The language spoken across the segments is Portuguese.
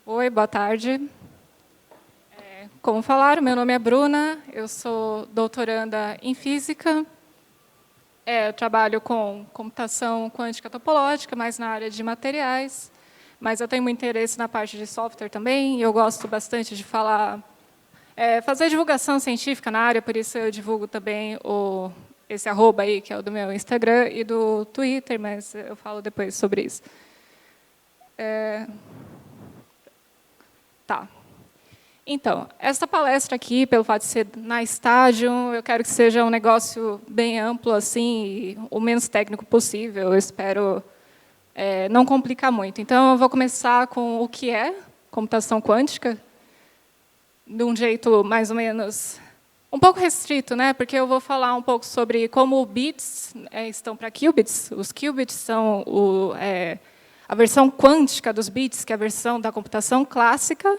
Oi, boa tarde. Como falaram, meu nome é Bruna, eu sou doutoranda em Física. Eu trabalho com computação quântica topológica, mais na área de materiais, mas eu tenho muito interesse na parte de software também, e eu gosto bastante de falar, fazer divulgação científica na área, por isso eu divulgo também esse arroba aí, que é o do meu Instagram e do Twitter, mas eu falo depois sobre isso. Tá. Então, essa palestra aqui, pelo fato de ser na estágio, eu quero que seja um negócio bem amplo, assim, e o menos técnico possível. Eu espero não complicar muito. Então, eu vou começar com o que é computação quântica, de um jeito mais ou menos um pouco restrito, né? Porque eu vou falar um pouco sobre como bits estão para qubits. Os qubits são a versão quântica dos bits, que é a versão da computação clássica.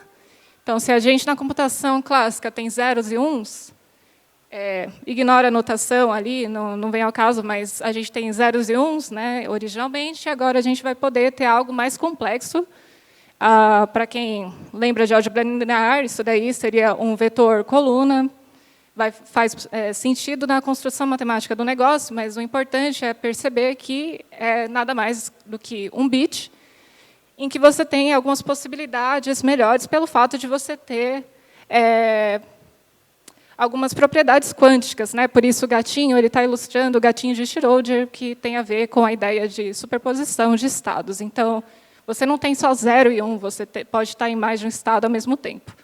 Então, se a gente, na computação clássica, tem zeros e uns, ignora a notação ali, não vem ao caso, mas a gente tem zeros e uns, né, originalmente, e agora a gente vai poder ter algo mais complexo. Para quem lembra de álgebra linear, isso daí seria um vetor coluna. Faz sentido na construção matemática do negócio, mas o importante é perceber que é nada mais do que um bit, em que você tem algumas possibilidades melhores pelo fato de você ter algumas propriedades quânticas, né? Por isso o gatinho ele está ilustrando o gatinho de Schrödinger, que tem a ver com a ideia de superposição de estados. Então, você não tem só 0 e 1, você pode estar em mais de um estado ao mesmo tempo.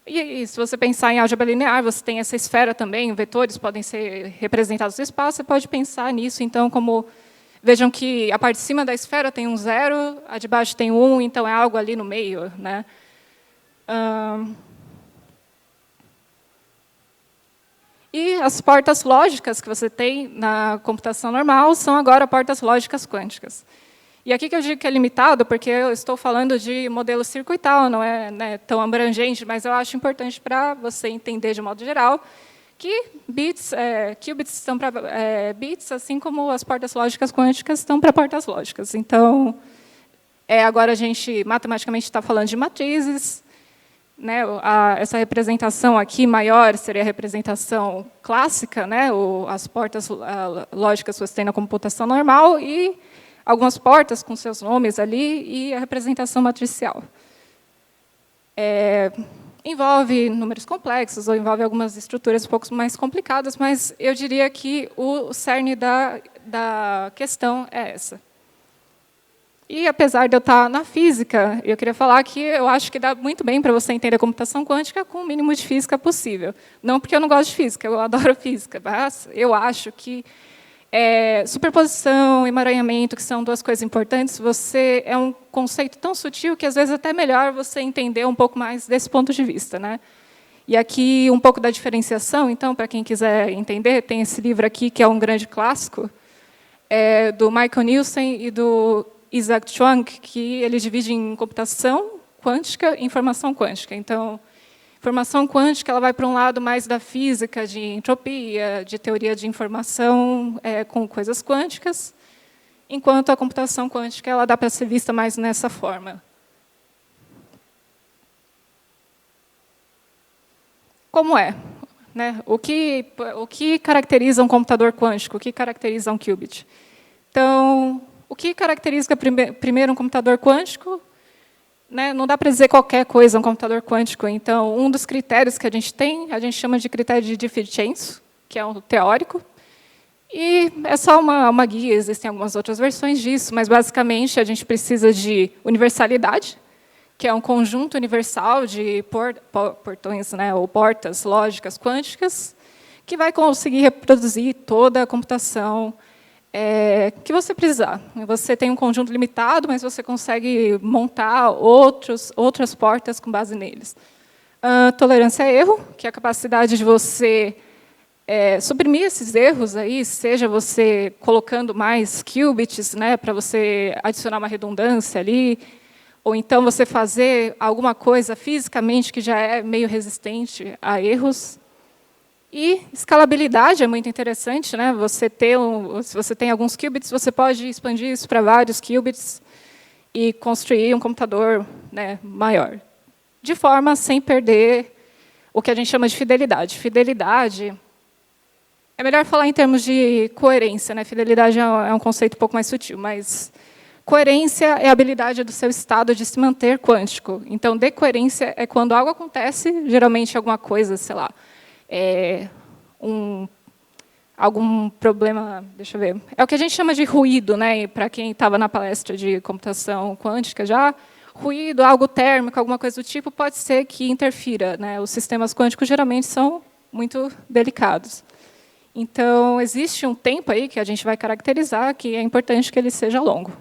E se você pensar em álgebra linear, você tem essa esfera também, vetores podem ser representados no espaço, você pode pensar nisso, então, como... Vejam que a parte de cima da esfera tem um 0, a de baixo tem 1, então é algo ali no meio, né? E as portas lógicas que você tem na computação normal são agora portas lógicas quânticas. E aqui que eu digo que é limitado, porque eu estou falando de modelo circuital, não é, né, tão abrangente, mas eu acho importante para você entender de modo geral que qubits estão para bits, assim como as portas lógicas quânticas estão para portas lógicas. Então, agora a gente matematicamente está falando de matrizes, né? Essa representação aqui maior seria a representação clássica, né? As portas lógicas que você tem na computação normal e algumas portas com seus nomes ali e a representação matricial. Envolve números complexos, ou envolve algumas estruturas um pouco mais complicadas, mas eu diria que o cerne da questão é essa. E, apesar de eu estar na física, eu queria falar que eu acho que dá muito bem para você entender a computação quântica com o mínimo de física possível. Não porque eu não gosto de física, eu adoro física, mas eu acho que superposição, emaranhamento, que são duas coisas importantes, é um conceito tão sutil que, às vezes, é até melhor você entender um pouco mais desse ponto de vista, né? E aqui, um pouco da diferenciação, então, para quem quiser entender, tem esse livro aqui, que é um grande clássico, do Michael Nielsen e do Isaac Chuang, que ele divide em computação quântica e informação quântica. Então, informação quântica ela vai para um lado mais da física, de entropia, de teoria de informação com coisas quânticas, enquanto a computação quântica ela dá para ser vista mais nessa forma. Como é? Né? O que caracteriza um computador quântico? O que caracteriza um qubit? Então, o que caracteriza primeiro um computador quântico? Né, não dá para dizer qualquer coisa um computador quântico. Então, um dos critérios que a gente tem, a gente chama de critério de Diffie-Hellman, que é um teórico. E é só uma guia, existem algumas outras versões disso, mas, basicamente, a gente precisa de universalidade, que é um conjunto universal de portões, né, ou portas lógicas quânticas, que vai conseguir reproduzir toda a computação que você precisar. Você tem um conjunto limitado, mas você consegue montar outras portas com base neles. Tolerância a erro, que é a capacidade de você suprimir esses erros, aí, seja você colocando mais qubits, né, para você adicionar uma redundância ali, ou então você fazer alguma coisa fisicamente que já é meio resistente a erros. E escalabilidade é muito interessante, né? Se você tem alguns qubits, você pode expandir isso para vários qubits. e construir um computador, né, maior, de forma sem perder o que a gente chama de fidelidade. Fidelidade é melhor falar em termos de coerência, né? Fidelidade é um conceito um pouco mais sutil, mas coerência é a habilidade do seu estado de se manter quântico. Então, decoerência é quando algo acontece, geralmente alguma coisa, sei lá, algum problema, deixa eu ver, é o que a gente chama de ruído, né? Para quem estava na palestra de computação quântica já, ruído, algo térmico, alguma coisa do tipo, pode ser que interfira, né? Os sistemas quânticos geralmente são muito delicados. Então, existe um tempo aí que a gente vai caracterizar que é importante que ele seja longo.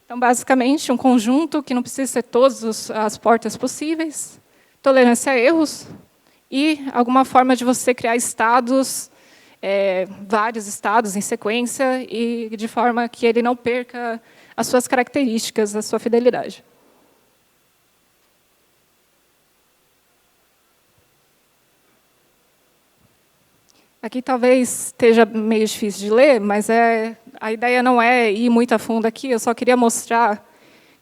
Então, basicamente, um conjunto que não precisa ser todas as portas possíveis, tolerância a erros e alguma forma de você criar estados, vários estados em sequência, e de forma que ele não perca as suas características, a sua fidelidade. Aqui talvez esteja meio difícil de ler, mas a ideia não é ir muito a fundo aqui, eu só queria mostrar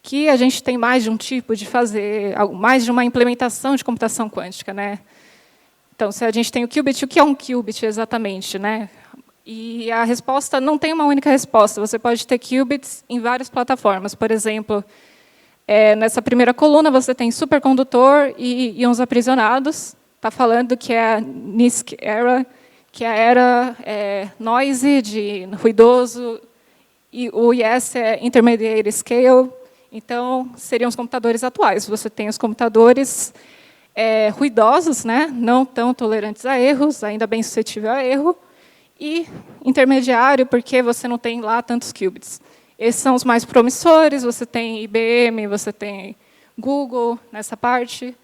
que a gente tem mais de um tipo de fazer, mais de uma implementação de computação quântica, né? Então, se a gente tem o qubit, o que é um qubit exatamente, né? E a resposta não tem uma única resposta. Você pode ter qubits em várias plataformas. Por exemplo, nessa primeira coluna você tem supercondutor e íons aprisionados. Está falando que é a NISQ era, que é a era noisy, de ruidoso, e o IS é intermediate scale. Então, seriam os computadores atuais. Você tem os computadores ruidosos, né? Não tão tolerantes a erros, ainda bem suscetível a erro, e intermediário, porque você não tem lá tantos qubits. Esses são os mais promissores, você tem IBM, você tem Google nessa parte,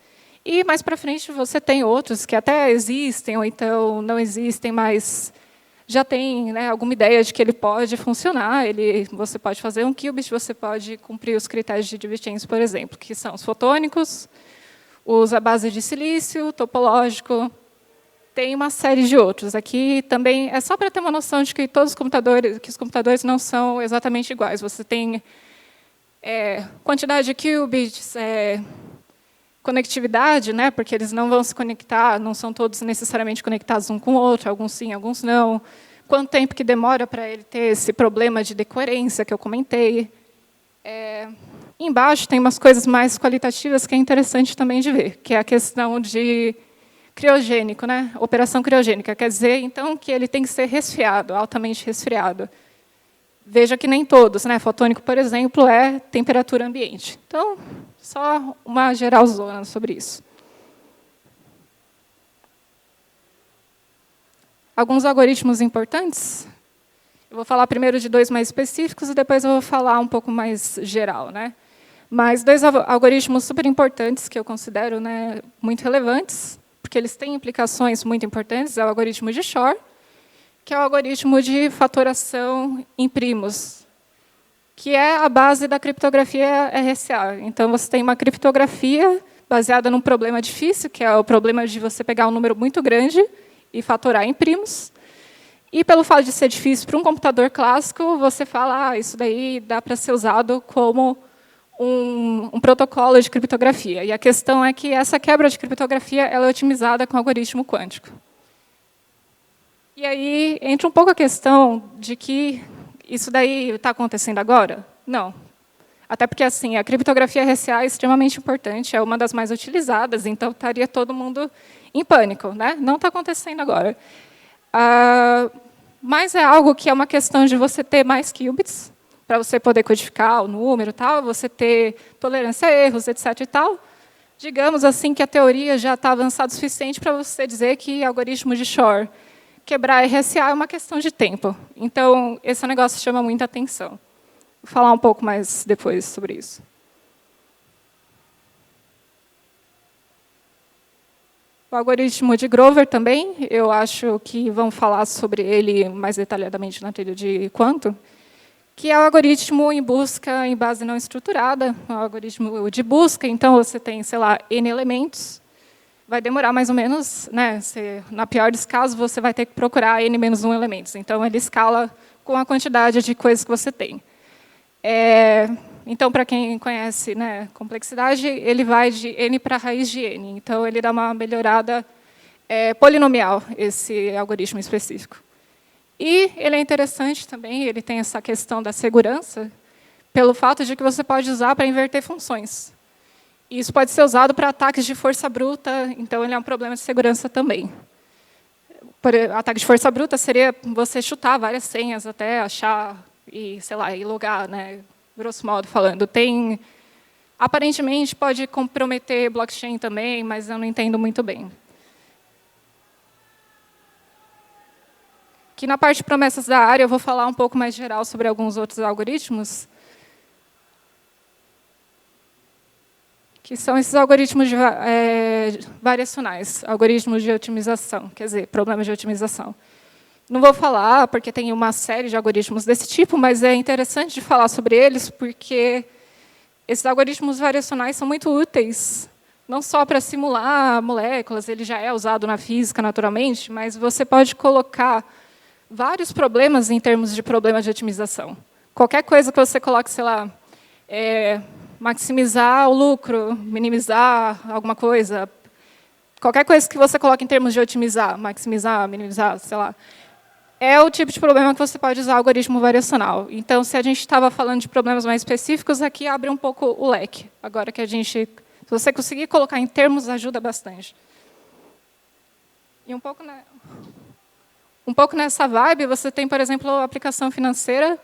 e mais para frente você tem outros que até existem, ou então não existem, mas já tem, né, alguma ideia de que ele pode funcionar, você pode fazer um qubit, você pode cumprir os critérios de Dvitchians, por exemplo, que são os fotônicos, os à base de silício, topológico. Tem uma série de outros. Aqui também é só para ter uma noção de que todos os computadores não são exatamente iguais. Você tem quantidade de qubits, conectividade, né, porque eles não vão se conectar, não são todos necessariamente conectados um com o outro, alguns sim, alguns não. Quanto tempo que demora para ele ter esse problema de decoerência que eu comentei. Embaixo tem umas coisas mais qualitativas que é interessante também de ver, que é a questão de criogênico, né? Operação criogênica, quer dizer, então, que ele tem que ser resfriado, altamente resfriado. Veja que nem todos, né? Fotônico, por exemplo, é temperatura ambiente. Então, só uma geralzona sobre isso. Alguns algoritmos importantes. Eu vou falar primeiro de dois mais específicos e depois eu vou falar um pouco mais geral, né? Mas dois algoritmos super importantes que eu considero, né, muito relevantes, porque eles têm implicações muito importantes, é o algoritmo de Shor, que é o algoritmo de fatoração em primos, que é a base da criptografia RSA. Então, você tem uma criptografia baseada num problema difícil, que é o problema de você pegar um número muito grande e fatorar em primos. E, pelo fato de ser difícil para um computador clássico, você fala, isso daí dá para ser usado como um protocolo de criptografia. E a questão é que essa quebra de criptografia ela é otimizada com algoritmo quântico. E aí entra um pouco a questão de que isso daí está acontecendo agora? Não. Até porque assim, a criptografia RSA é extremamente importante, é uma das mais utilizadas, então estaria todo mundo em pânico, né? Não está acontecendo agora. Mas é algo que é uma questão de você ter mais qubits, para você poder codificar o número, tal, você ter tolerância a erros, etc. e tal. Digamos assim que a teoria já está avançada o suficiente para você dizer que algoritmo de Shor quebrar RSA é uma questão de tempo. Então, esse negócio chama muita atenção. Vou falar um pouco mais depois sobre isso. O algoritmo de Grover também, eu acho que vão falar sobre ele mais detalhadamente na trilha de quanto, que é o algoritmo em busca em base não estruturada, o algoritmo de busca, então você tem, sei lá, N elementos, vai demorar mais ou menos, né, na pior dos casos, você vai ter que procurar N-1 elementos, então ele escala com a quantidade de coisas que você tem. Então, para quem conhece, né, complexidade, ele vai de n para a raiz de n. Então, ele dá uma melhorada polinomial, esse algoritmo específico. E ele é interessante também, ele tem essa questão da segurança, pelo fato de que você pode usar para inverter funções. E isso pode ser usado para ataques de força bruta, então ele é um problema de segurança também. Ataque de força bruta seria você chutar várias senhas até achar e, sei lá, e logar, né? Grosso modo falando. Aparentemente pode comprometer blockchain também, mas eu não entendo muito bem. Aqui na parte de promessas da área, eu vou falar um pouco mais geral sobre alguns outros algoritmos, que são esses algoritmos variacionais, algoritmos de otimização, quer dizer, problemas de otimização. Não vou falar, porque tem uma série de algoritmos desse tipo, mas é interessante de falar sobre eles, porque esses algoritmos variacionais são muito úteis, não só para simular moléculas, ele já é usado na física naturalmente, mas você pode colocar vários problemas em termos de problemas de otimização. Qualquer coisa que você coloque, sei lá, maximizar o lucro, minimizar alguma coisa, qualquer coisa que você coloque em termos de otimizar, maximizar, minimizar, sei lá, é o tipo de problema que você pode usar algoritmo variacional. Então, se a gente estava falando de problemas mais específicos, aqui abre um pouco o leque. Agora que se você conseguir colocar em termos, ajuda bastante. E um pouco nessa vibe, você tem, por exemplo, a aplicação financeira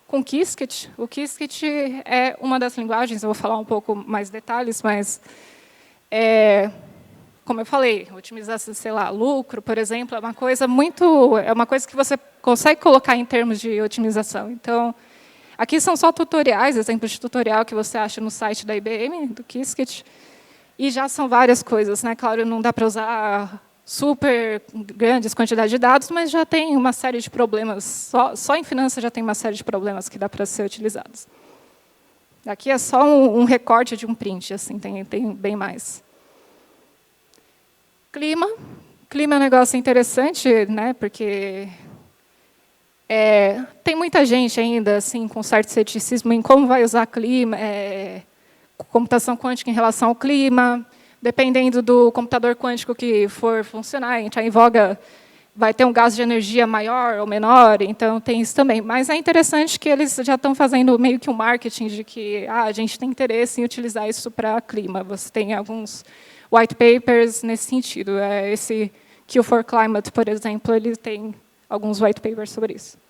com Qiskit. O Qiskit é uma das linguagens, eu vou falar um pouco mais detalhes, mas, como eu falei, otimizar, sei lá, lucro, por exemplo, é uma coisa que você consegue colocar em termos de otimização. Então, aqui são só tutoriais, exemplos de tutorial que você acha no site da IBM, do Qiskit, e já são várias coisas, né? Claro, não dá para usar super grandes quantidades de dados, mas já tem uma série de problemas. Só em finanças já tem uma série de problemas que dá para ser utilizados. Aqui é só um recorte de um print, assim, tem bem mais. Clima é um negócio interessante, né, porque tem muita gente ainda assim, com certo ceticismo em como vai usar clima, computação quântica em relação ao clima. Dependendo do computador quântico que for funcionar, entrar em voga, vai ter um gasto de energia maior ou menor, então tem isso também. Mas é interessante que eles já estão fazendo meio que um marketing de que a gente tem interesse em utilizar isso para clima. Você tem alguns white papers nesse sentido. Esse Q for Climate, por exemplo, ele tem alguns white papers sobre isso.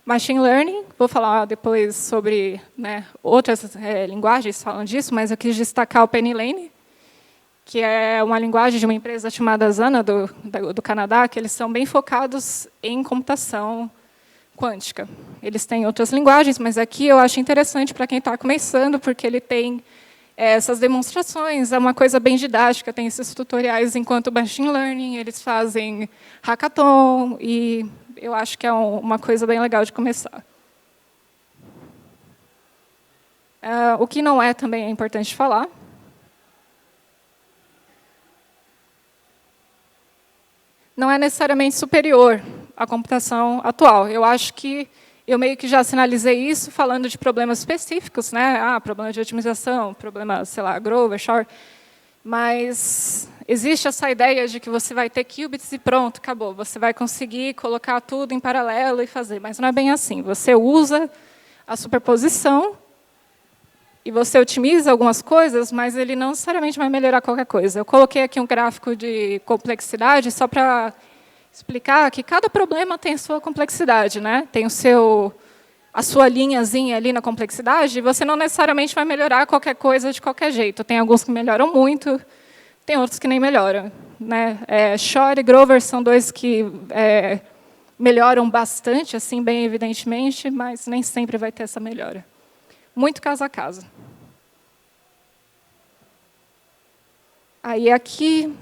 Machine Learning, vou falar depois sobre, né, outras linguagens falam disso, mas eu quis destacar o PennyLane, que é uma linguagem de uma empresa chamada Zana, do Canadá, que eles são bem focados em computação quântica. Eles têm outras linguagens, mas aqui eu acho interessante para quem está começando, porque ele tem essas demonstrações, é uma coisa bem didática, tem esses tutoriais enquanto Machine Learning, eles fazem hackathon, e eu acho que é uma coisa bem legal de começar. O que não é também é importante falar. Não é necessariamente superior à computação atual. Eu acho que eu meio que já sinalizei isso falando de problemas específicos, né? Problema de otimização, problema, sei lá, Grover, Shor. Mas existe essa ideia de que você vai ter qubits e pronto, acabou. Você vai conseguir colocar tudo em paralelo e fazer. Mas não é bem assim. Você usa a superposição e você otimiza algumas coisas, mas ele não necessariamente vai melhorar qualquer coisa. Eu coloquei aqui um gráfico de complexidade só para explicar que cada problema tem a sua complexidade, né? Tem a sua linhazinha ali na complexidade, e você não necessariamente vai melhorar qualquer coisa de qualquer jeito. Tem alguns que melhoram muito, tem outros que nem melhoram, né? Shor e Grover são dois que melhoram bastante, assim, bem evidentemente, mas nem sempre vai ter essa melhora. Muito caso a caso. Aí aqui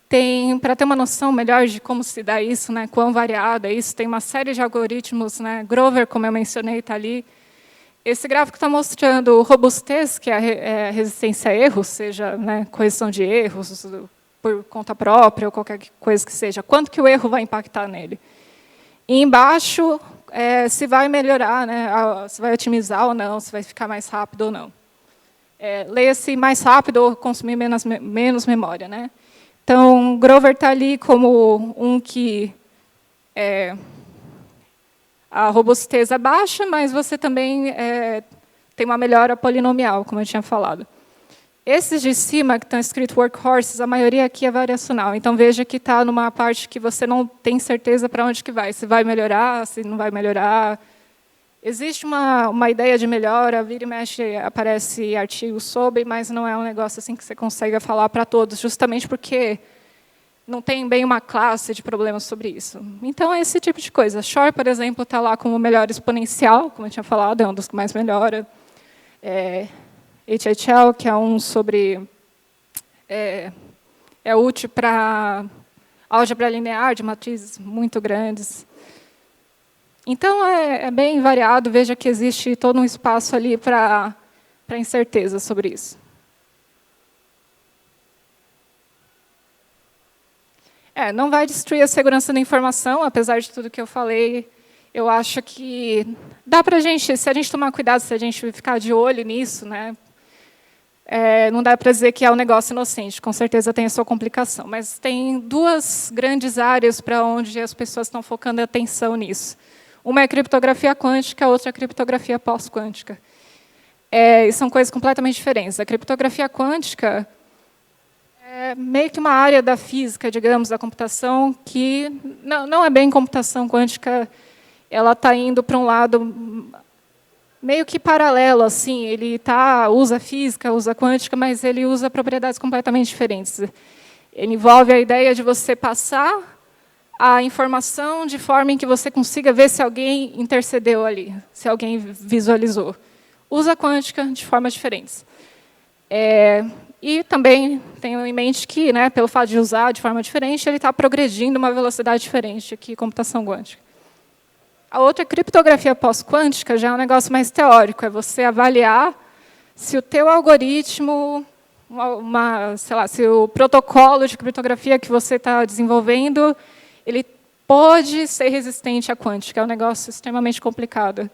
tem, para ter uma noção melhor de como se dá isso, né, quão variado é isso, tem uma série de algoritmos, né, Grover, como eu mencionei, está ali. Esse gráfico está mostrando robustez, que é a resistência a erros, seja, né, correção de erros por conta própria ou qualquer coisa que seja. Quanto que o erro vai impactar nele? E embaixo, se vai melhorar, né, se vai otimizar ou não, se vai ficar mais rápido ou não. Leia-se mais rápido ou consumir menos memória. Né? Então, Grover está ali como um que a robustez é baixa, mas você também tem uma melhora polinomial, como eu tinha falado. Esses de cima, que estão escritos workhorses, a maioria aqui é variacional. Então, veja que está numa parte que você não tem certeza para onde que vai. Se vai melhorar, se não vai melhorar. Existe uma ideia de melhora, vira e mexe, aparece artigo sobre, mas não é um negócio assim que você consegue falar para todos, justamente porque não tem bem uma classe de problemas sobre isso. Então, é esse tipo de coisa. Shor, por exemplo, está lá como melhora exponencial, como eu tinha falado, é um dos que mais melhora. HHL, que é um sobre... é útil para álgebra linear de matrizes muito grandes. Então, é bem variado. Veja que existe todo um espaço ali para incerteza sobre isso. Não vai destruir a segurança da informação, apesar de tudo que eu falei. Eu acho que dá para a gente, se a gente tomar cuidado, se a gente ficar de olho nisso, né? Não dá para dizer que é um negócio inocente, com certeza tem a sua complicação. Mas tem duas grandes áreas para onde as pessoas estão focando a atenção nisso. Uma é a criptografia quântica, a outra é a criptografia pós-quântica. E são coisas completamente diferentes. A criptografia quântica é meio que uma área da física, digamos, da computação, que não é bem computação quântica, ela está indo para um lado meio que paralelo, assim. Ele usa física, usa quântica, mas ele usa propriedades completamente diferentes. Ele envolve a ideia de você passar a informação de forma em que você consiga ver se alguém intercedeu ali, se alguém visualizou. Usa quântica de formas diferentes. E também tenho em mente que, né, pelo fato de usar de forma diferente, ele está progredindo uma velocidade diferente que computação quântica. A outra criptografia pós-quântica já é um negócio mais teórico, é você avaliar se o teu algoritmo, sei lá, se o protocolo de criptografia que você está desenvolvendo, ele pode ser resistente à quântica. É um negócio extremamente complicado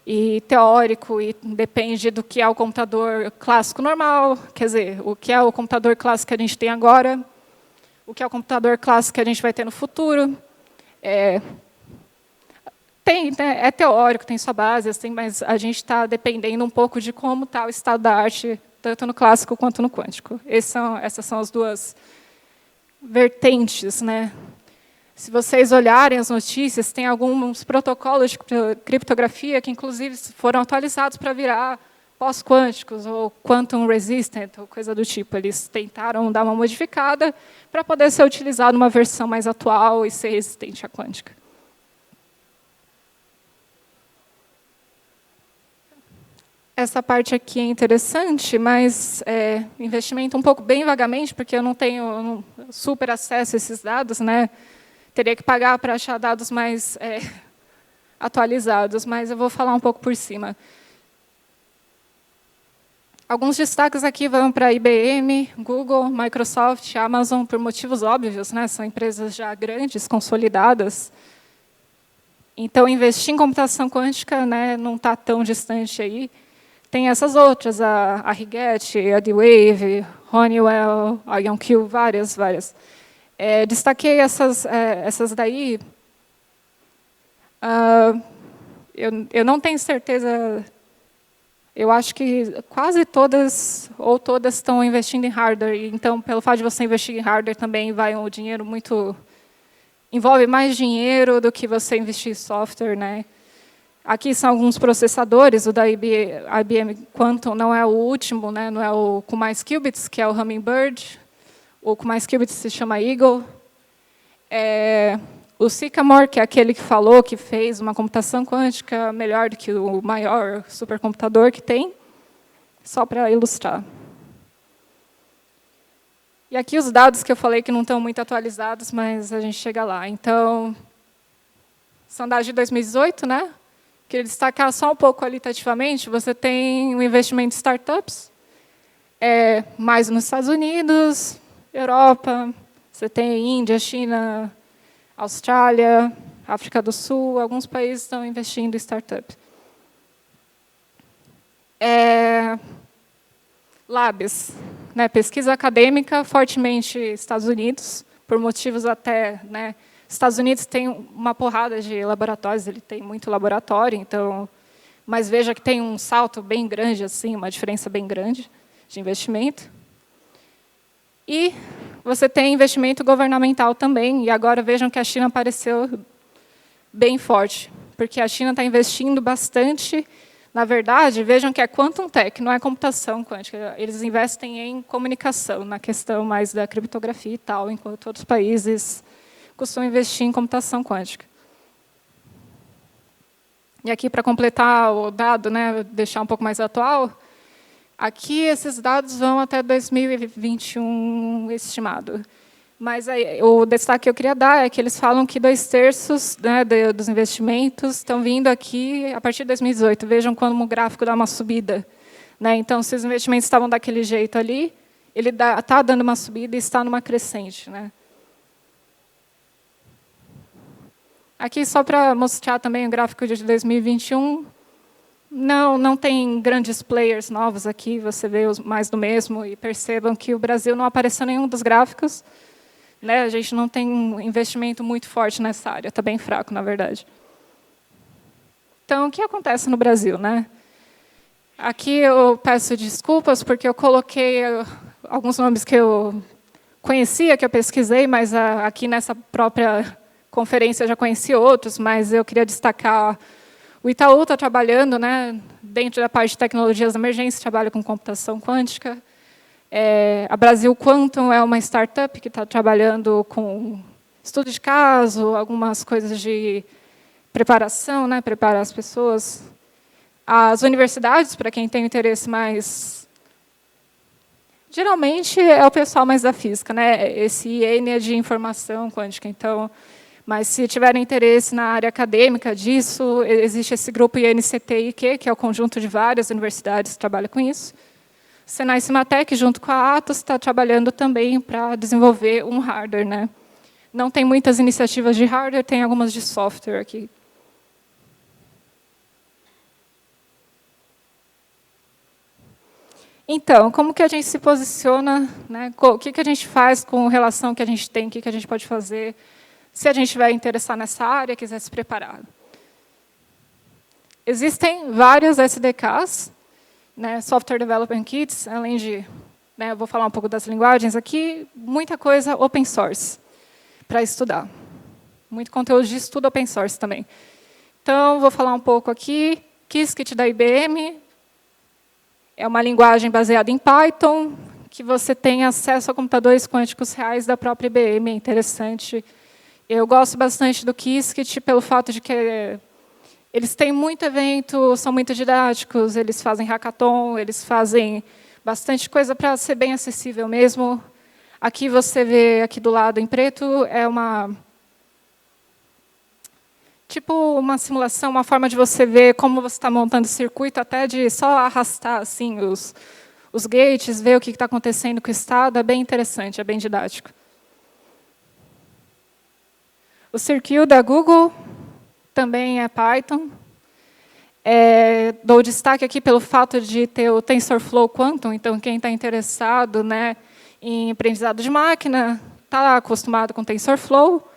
e teórico, e depende do que é o computador clássico normal, quer dizer, o que é o computador clássico que a gente tem agora, o que é o computador clássico que a gente vai ter no futuro. É teórico, tem sua base, assim, mas a gente está dependendo um pouco de como está o estado da arte, tanto no clássico quanto no quântico. Essas são as duas vertentes, né? Se vocês olharem as notícias, tem alguns protocolos de criptografia que, inclusive, foram atualizados para virar pós-quânticos ou quantum resistant, ou coisa do tipo. Eles tentaram dar uma modificada para poder ser utilizado numa versão mais atual e ser resistente à quântica. Essa parte aqui é interessante, mas investimento um pouco bem vagamente, porque eu não tenho super acesso a esses dados, né? Teria que pagar para achar dados mais atualizados, mas eu vou falar um pouco por cima. Alguns destaques aqui vão para IBM, Google, Microsoft, Amazon, por motivos óbvios, né? São empresas já grandes, consolidadas. Então, investir em computação quântica, né, não está tão distante aí. Tem essas outras, a Rigetti, a D-Wave, Honeywell, a IonQ, várias. Destaquei essas daí. Eu não tenho certeza. Eu acho que quase todas ou todas estão investindo em hardware. Então, pelo fato de você investir em hardware, também vai um dinheiro muito... Envolve mais dinheiro do que você investir em software, né? Aqui são alguns processadores. O da IBM Quantum não é o último, né? Não é o com mais qubits, que é o Hummingbird. O com mais qubits se chama Eagle. O Sycamore, que é aquele que falou que fez uma computação quântica melhor do que o maior supercomputador que tem, só para ilustrar. E aqui os dados que eu falei que não estão muito atualizados, mas a gente chega lá. Então, são dados de 2018, né? Queria destacar só um pouco qualitativamente. Você tem o investimento em startups, mais nos Estados Unidos, Europa, você tem Índia, China, Austrália, África do Sul, alguns países estão investindo em startup. Labs, né, pesquisa acadêmica, fortemente Estados Unidos, por motivos até... Né, Estados Unidos tem uma porrada de laboratórios, ele tem muito laboratório, então, mas veja que tem um salto bem grande, assim, uma diferença bem grande de investimento. E você tem investimento governamental também, e agora vejam que a China apareceu bem forte, porque a China está investindo bastante. Na verdade, vejam que é Quantum Tech, não é computação quântica. Eles investem em comunicação, na questão mais da criptografia e tal, enquanto outros países costumam investir em computação quântica. E aqui, para completar o dado, né, deixar um pouco mais atual, aqui esses dados vão até 2021 estimado. Mas aí, o destaque que eu queria dar é que eles falam que 2/3, né, dos investimentos estão vindo aqui a partir de 2018. Vejam como o gráfico dá uma subida, né? Então, se os investimentos estavam daquele jeito ali, ele está dando uma subida e está numa crescente, né? Aqui, só para mostrar também o gráfico de 2021, não tem grandes players novos aqui, você vê mais do mesmo, e percebam que o Brasil não apareceu em nenhum dos gráficos. Né, a gente não tem um investimento muito forte nessa área, está bem fraco, na verdade. Então, o que acontece no Brasil? Né? Aqui eu peço desculpas, porque eu coloquei alguns nomes que eu conhecia, que eu pesquisei, mas aqui nessa própria conferência eu já conheci outros, mas eu queria destacar o Itaú está trabalhando, né, dentro da parte de tecnologias de emergência, trabalha com computação quântica. A Brasil Quantum é uma startup que está trabalhando com estudo de caso, algumas coisas de preparação, né, preparar as pessoas. As universidades, para quem tem interesse mais... Geralmente é o pessoal mais da física, né? Esse IN é de informação quântica, então... Mas, se tiverem interesse na área acadêmica disso, existe esse grupo INCT-IQ, que é o conjunto de várias universidades que trabalha com isso. Senai Cimatec, junto com a Atos, está trabalhando também para desenvolver um hardware. Né? Não tem muitas iniciativas de hardware, tem algumas de software aqui. Então, como que a gente se posiciona? Né? O que a gente faz com relação ao que a gente tem, o que a gente pode fazer? Se a gente estiver interessado nessa área, quiser se preparar. Existem vários SDKs, né, Software Development Kits, além de... Né, eu vou falar um pouco das linguagens aqui, muita coisa open source para estudar. Muito conteúdo de estudo open source também. Então, vou falar um pouco aqui. Qiskit da IBM é uma linguagem baseada em Python, que você tem acesso a computadores quânticos reais da própria IBM, é interessante. Eu gosto bastante do Qiskit pelo fato de que eles têm muito evento, são muito didáticos, eles fazem hackathon, eles fazem bastante coisa para ser bem acessível mesmo. Aqui você vê, aqui do lado em preto, é tipo uma simulação, uma forma de você ver como você está montando o circuito, até de só arrastar assim, os gates, ver o que está acontecendo com o estado, é bem interessante, é bem didático. O Circuit da Google também é Python. Dou destaque aqui pelo fato de ter o TensorFlow Quantum, então quem está interessado, né, em aprendizado de máquina, está acostumado com TensorFlow.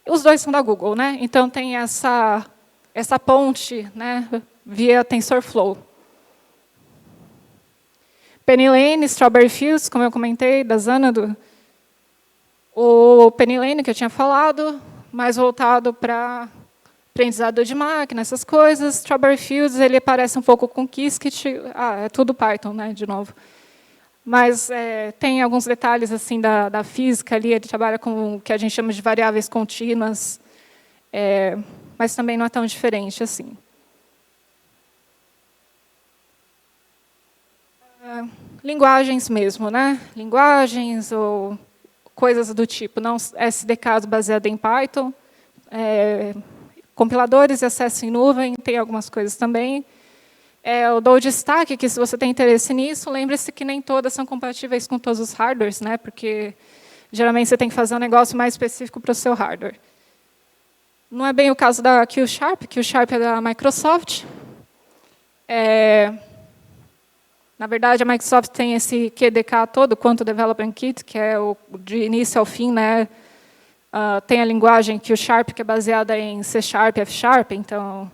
Os dois são da Google, né? Então tem essa ponte, né, via TensorFlow. PennyLane, Strawberry Fields, como eu comentei, da Xanadu. O PennyLane, que eu tinha falado, mais voltado para aprendizado de máquina, essas coisas. Strawberry Fields, ele parece um pouco com Qiskit. É tudo Python, né, de novo. Mas tem alguns detalhes assim da física ali, ele trabalha com o que a gente chama de variáveis contínuas, mas também não é tão diferente assim. Linguagens mesmo, né? Linguagens ou coisas do tipo, não SDKs baseados em Python, compiladores de acesso em nuvem, tem algumas coisas também. Eu dou destaque que, se você tem interesse nisso, lembre-se que nem todas são compatíveis com todos os hardwares, né? Porque, geralmente, você tem que fazer um negócio mais específico para o seu hardware. Não é bem o caso da Q-Sharp é da Microsoft. Na verdade, a Microsoft tem esse QDK todo, Quantum Development Kit, que é de início ao fim, né? Tem a linguagem Q-Sharp, que é baseada em C#, F#, então,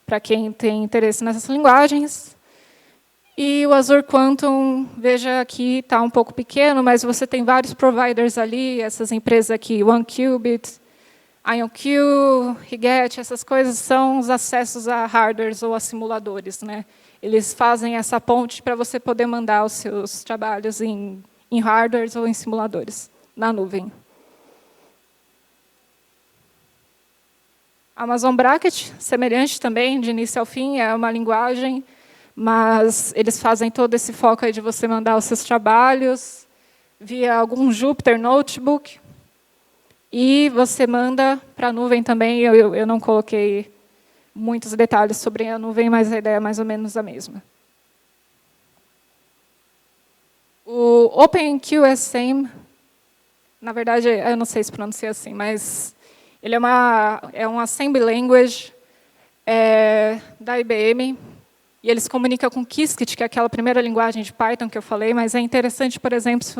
para quem tem interesse nessas linguagens. E o Azure Quantum, veja aqui, está um pouco pequeno, mas você tem vários providers ali, essas empresas aqui, OneQubit, IonQ, Rigetti, essas coisas são os acessos a hardwares ou a simuladores, né? Eles fazem essa ponte para você poder mandar os seus trabalhos em hardwares ou em simuladores, na nuvem. Amazon Braket, semelhante também, de início ao fim, é uma linguagem, mas eles fazem todo esse foco aí de você mandar os seus trabalhos via algum Jupyter Notebook, e você manda para a nuvem também. Eu não coloquei muitos detalhes sobre a nuvem, mas a ideia é mais ou menos a mesma. O OpenQSAM, na verdade, eu não sei se pronuncia assim, mas ele é um assembly language da IBM, e eles comunicam com Qiskit, que é aquela primeira linguagem de Python que eu falei, mas é interessante, por exemplo, se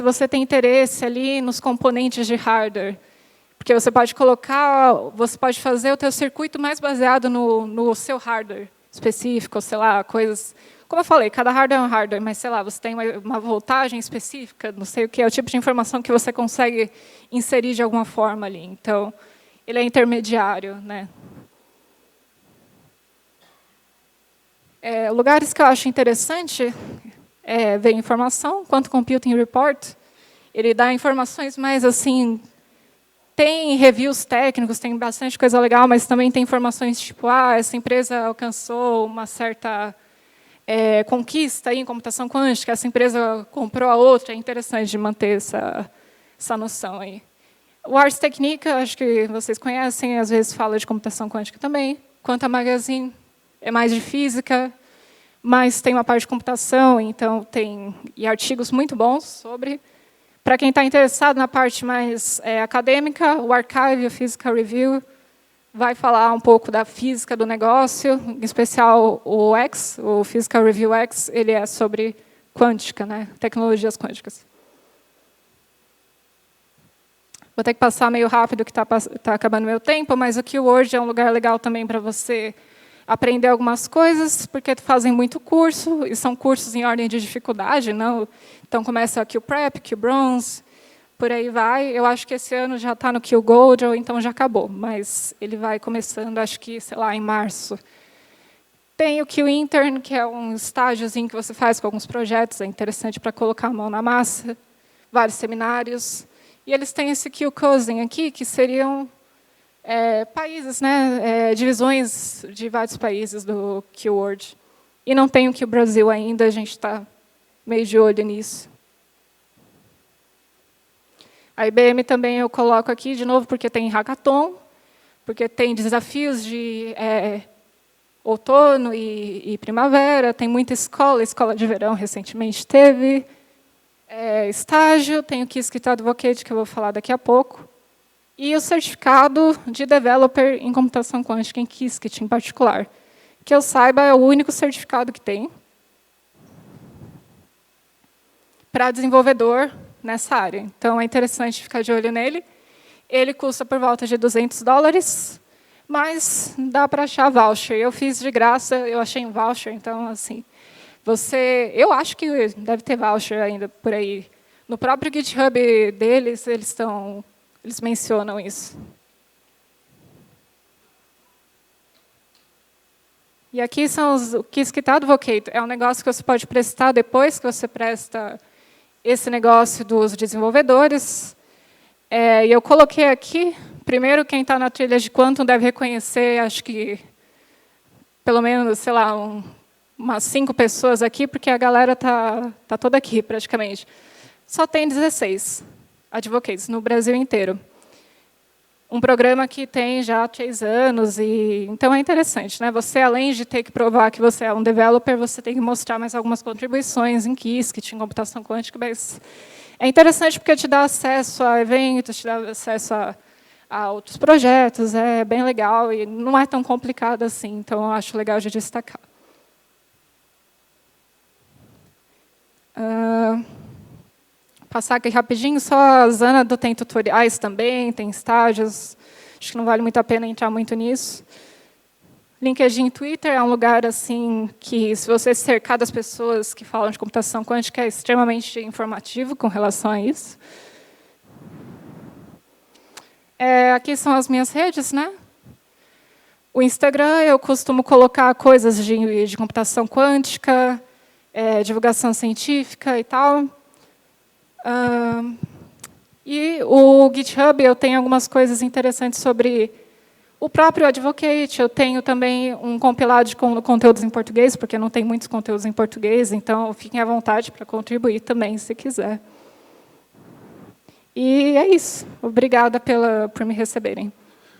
você tem interesse ali nos componentes de hardware, porque você pode fazer o teu circuito mais baseado no seu hardware específico, sei lá, coisas. Como eu falei, cada hardware é um hardware, mas sei lá, você tem uma voltagem específica, não sei o que, é o tipo de informação que você consegue inserir de alguma forma ali. Então, ele é intermediário, né? Lugares que eu acho interessante ver informação, Quantum Computing Report, ele dá informações mais assim. Tem reviews técnicos, tem bastante coisa legal, mas também tem informações tipo, essa empresa alcançou uma certa conquista aí em computação quântica, essa empresa comprou a outra, é interessante de manter essa noção aí. O Ars Technica, acho que vocês conhecem, às vezes fala de computação quântica também. Quantum Magazine é mais de física, mas tem uma parte de computação, então tem artigos muito bons sobre. Para quem está interessado na parte mais acadêmica, o Archive, o Physical Review, vai falar um pouco da física do negócio, em especial o X, o Physical Review X, ele é sobre quântica, né? Tecnologias quânticas. Vou ter que passar meio rápido, que está acabando meu tempo, mas o Q-Word é um lugar legal também para você aprender algumas coisas, porque fazem muito curso, e são cursos em ordem de dificuldade, não? Então, começa a Q-Prep, Q-Bronze, por aí vai. Eu acho que esse ano já está no Q-Gold, ou então já acabou, mas ele vai começando, acho que, sei lá, em março. Tem o Q-Intern, que é um estágiozinho que você faz com alguns projetos, é interessante para colocar a mão na massa, vários seminários. E eles têm esse Q-Cousin aqui, que seriam países, né, divisões de vários países do Q-Word. E não tem o Q-Brasil ainda, a gente está meio de olho nisso. A IBM também eu coloco aqui, de novo, porque tem hackathon, porque tem desafios de outono e primavera, tem muita escola de verão recentemente teve, estágio, tem o Qiskit Advocate, que eu vou falar daqui a pouco, e o certificado de developer em computação quântica, em Qiskit em particular. Que eu saiba, é o único certificado que tem para desenvolvedor nessa área. Então, é interessante ficar de olho nele. Ele custa por volta de $200, mas dá para achar voucher. Eu fiz de graça, eu achei um voucher, então, assim, eu acho que deve ter voucher ainda por aí. No próprio GitHub deles, eles mencionam isso. E aqui são o Qiskit Advocate. É um negócio que você pode prestar depois que você presta esse negócio dos desenvolvedores. E eu coloquei aqui, primeiro, quem está na trilha de Quantum deve reconhecer, acho que, pelo menos, sei lá, umas 5 pessoas aqui, porque a galera está toda aqui, praticamente. Só tem 16 advocates no Brasil inteiro. Um programa que tem já 3 anos, então é interessante, né? Você, além de ter que provar que você é um developer, você tem que mostrar mais algumas contribuições em Qiskit, em computação quântica, mas é interessante porque te dá acesso a eventos, te dá acesso a a outros projetos, é bem legal e não é tão complicado assim, então eu acho legal de destacar. Passar aqui rapidinho, só a Xanadu tem tutoriais também, tem estágios, acho que não vale muito a pena entrar muito nisso. LinkedIn e Twitter é um lugar assim que, se você se cercar das pessoas que falam de computação quântica, é extremamente informativo com relação a isso. Aqui são as minhas redes, né? O Instagram, eu costumo colocar coisas de computação quântica, divulgação científica e tal. E o GitHub, eu tenho algumas coisas interessantes sobre o próprio Advocate. Eu tenho também um compilado de conteúdos em português, porque não tem muitos conteúdos em português, então fiquem à vontade para contribuir também, se quiser. E é isso. Obrigada por me receberem.